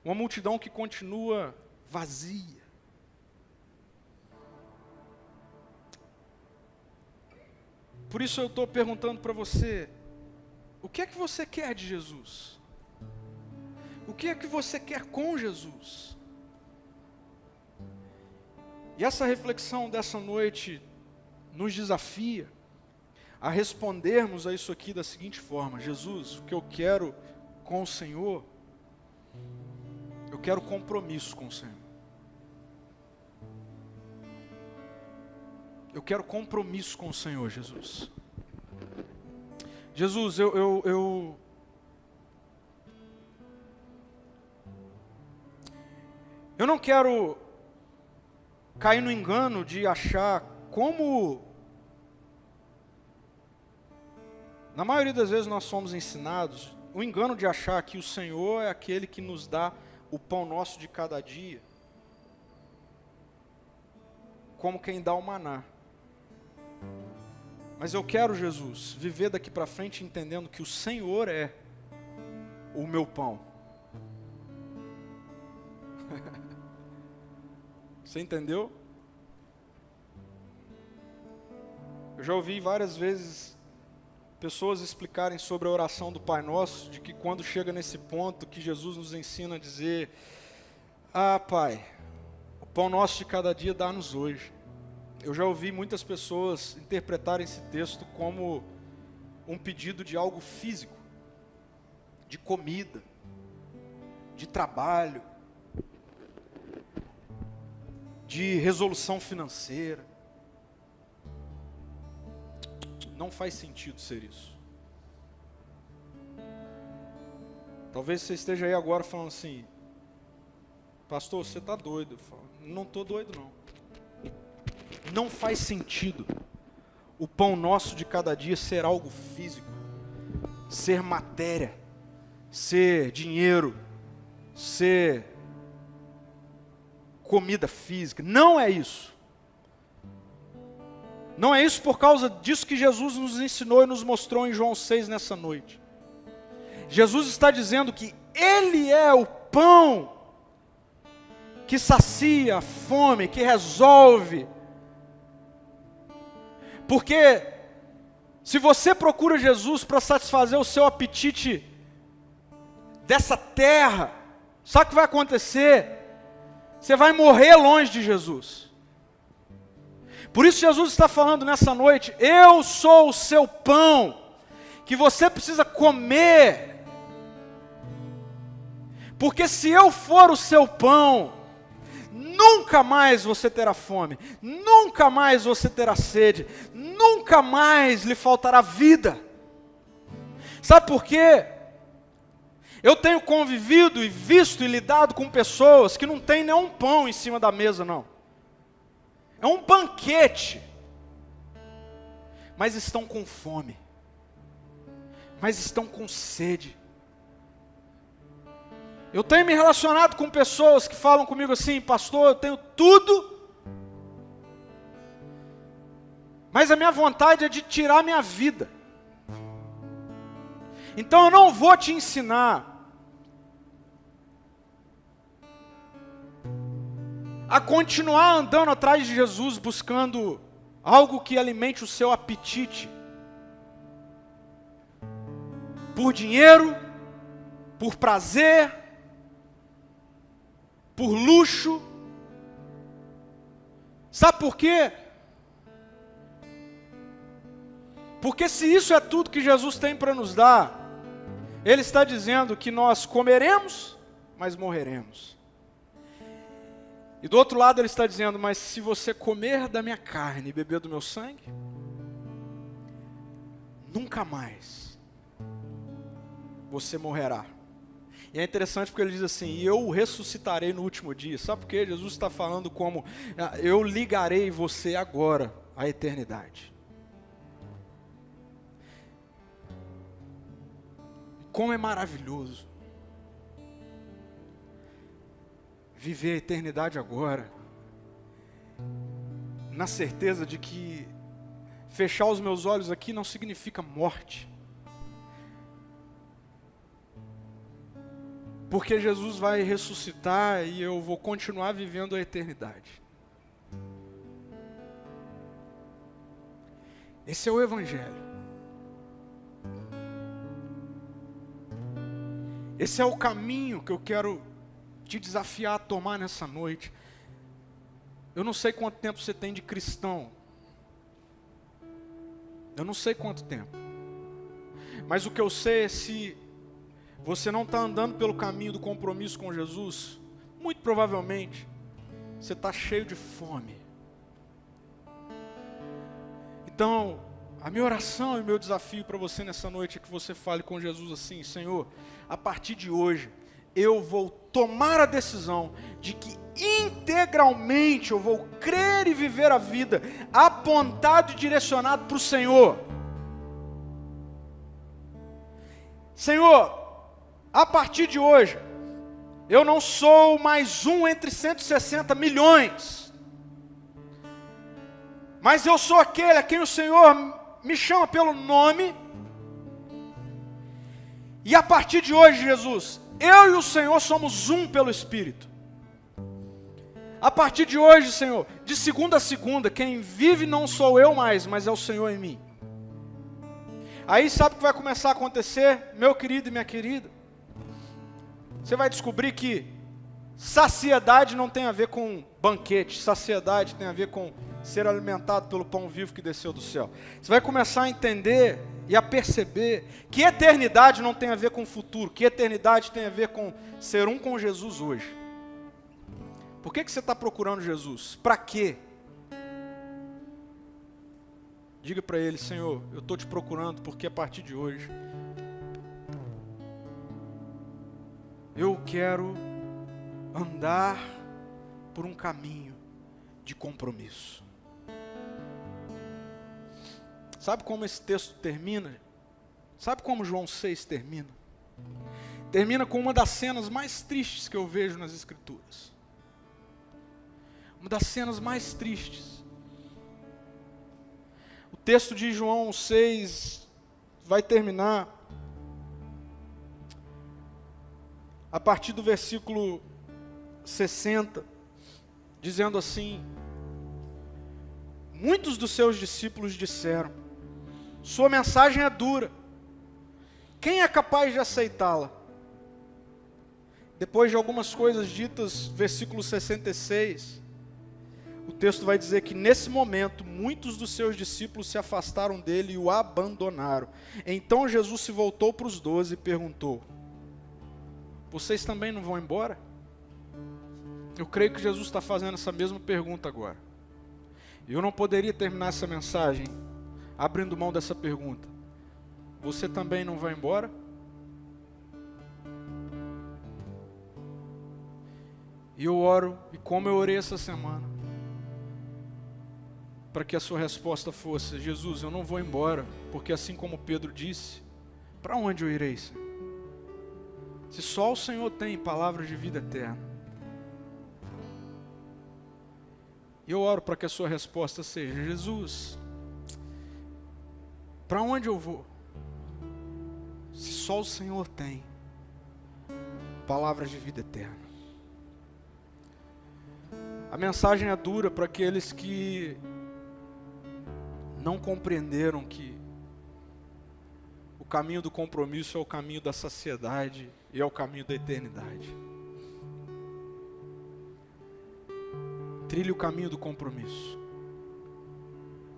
Uma multidão que continua vazia. Por isso eu estou perguntando para você, o que é que você quer de Jesus? O que é que você quer com Jesus? E essa reflexão dessa noite nos desafia a respondermos a isso aqui da seguinte forma: Jesus, o que eu quero com o Senhor, eu quero compromisso com o Senhor. Eu quero compromisso com o Senhor, Jesus. Jesus, eu não quero cair no engano de achar como, na maioria das vezes nós somos ensinados, o engano de achar que o Senhor é aquele que nos dá o pão nosso de cada dia, como quem dá o maná. Mas eu quero, Jesus, viver daqui para frente entendendo que o Senhor é o meu pão. Você entendeu? Eu já ouvi várias vezes pessoas explicarem sobre a oração do Pai Nosso, de que quando chega nesse ponto que Jesus nos ensina a dizer: ah, Pai, o pão nosso de cada dia dá-nos hoje. Eu já ouvi muitas pessoas interpretarem esse texto como um pedido de algo físico, de comida, de trabalho, de resolução financeira. Não faz sentido ser isso. Talvez você esteja aí agora falando assim: pastor, você está doido. Eu falo, não estou doido não. Não faz sentido o pão nosso de cada dia ser algo físico, ser matéria, ser dinheiro, ser comida física. Não é isso. Não é isso por causa disso que Jesus nos ensinou e nos mostrou em João 6 nessa noite. Jesus está dizendo que Ele é o pão que sacia a fome, que resolve. Porque se você procura Jesus para satisfazer o seu apetite dessa terra, sabe o que vai acontecer? Você vai morrer longe de Jesus. Por isso Jesus está falando nessa noite: eu sou o seu pão, que você precisa comer. Porque se eu for o seu pão, nunca mais você terá fome, nunca mais você terá sede, nunca mais lhe faltará vida. Sabe por quê? Eu tenho convivido e visto e lidado com pessoas que não tem nenhum pão em cima da mesa, não. É um banquete. Mas estão com fome. Mas estão com sede. Eu tenho me relacionado com pessoas que falam comigo assim: pastor, eu tenho tudo, mas a minha vontade é de tirar a minha vida. Então eu não vou te ensinar a continuar andando atrás de Jesus, buscando algo que alimente o seu apetite, por dinheiro, por prazer, por luxo. Sabe por quê? Porque se isso é tudo que Jesus tem para nos dar, Ele está dizendo que nós comeremos, mas morreremos. E do outro lado Ele está dizendo: mas se você comer da minha carne e beber do meu sangue, nunca mais você morrerá. E é interessante porque Ele diz assim: e eu o ressuscitarei no último dia. Sabe por quê? Jesus está falando como: eu ligarei você agora à eternidade. Como é maravilhoso viver a eternidade agora, na certeza de que fechar os meus olhos aqui não significa morte, porque Jesus vai ressuscitar e eu vou continuar vivendo a eternidade. Esse é o Evangelho. Esse é o caminho que eu quero te desafiar a tomar nessa noite. Eu não sei quanto tempo você tem de cristão. Eu não sei quanto tempo. Mas o que eu sei é, se você não está andando pelo caminho do compromisso com Jesus, muito provavelmente você está cheio de fome. Então, a minha oração e o meu desafio para você nessa noite é que você fale com Jesus assim: Senhor, a partir de hoje, eu vou tomar a decisão de que integralmente eu vou crer e viver a vida apontado e direcionado para o Senhor. Senhor, a partir de hoje, eu não sou mais um entre 160 milhões, mas eu sou aquele a quem o Senhor me chama pelo nome. E a partir de hoje, Jesus, eu e o Senhor somos um pelo Espírito. A partir de hoje, Senhor, de segunda a segunda, quem vive não sou eu mais, mas é o Senhor em mim. Aí sabe o que vai começar a acontecer, meu querido e minha querida? Você vai descobrir que saciedade não tem a ver com banquete, saciedade tem a ver com ser alimentado pelo pão vivo que desceu do céu. Você vai começar a entender e a perceber que eternidade não tem a ver com futuro, que eternidade tem a ver com ser um com Jesus hoje. Por que você está procurando Jesus? Para quê? Diga para Ele: Senhor, eu estou te procurando porque a partir de hoje eu quero andar por um caminho de compromisso. Sabe como esse texto termina? Sabe como João 6 termina? Termina com uma das cenas mais tristes que eu vejo nas Escrituras. Uma das cenas mais tristes. O texto de João 6 vai terminar a partir do versículo 60, dizendo assim: muitos dos seus discípulos disseram: sua mensagem é dura, quem é capaz de aceitá-la? Depois de algumas coisas ditas, versículo 66, o texto vai dizer que nesse momento, muitos dos seus discípulos se afastaram dele e o abandonaram. Então Jesus se voltou para os 12 e perguntou: vocês também não vão embora? Eu creio que Jesus está fazendo essa mesma pergunta agora. E eu não poderia terminar essa mensagem abrindo mão dessa pergunta. Você também não vai embora? E eu oro, e como eu orei essa semana, para que a sua resposta fosse: Jesus, eu não vou embora, porque assim como Pedro disse, para onde eu irei, Senhor? Se só o Senhor tem palavras de vida eterna. E eu oro para que a sua resposta seja: Jesus, para onde eu vou? Se só o Senhor tem palavras de vida eterna. A mensagem é dura para aqueles que não compreenderam que o caminho do compromisso é o caminho da saciedade e é o caminho da eternidade. Trilhe o caminho do compromisso.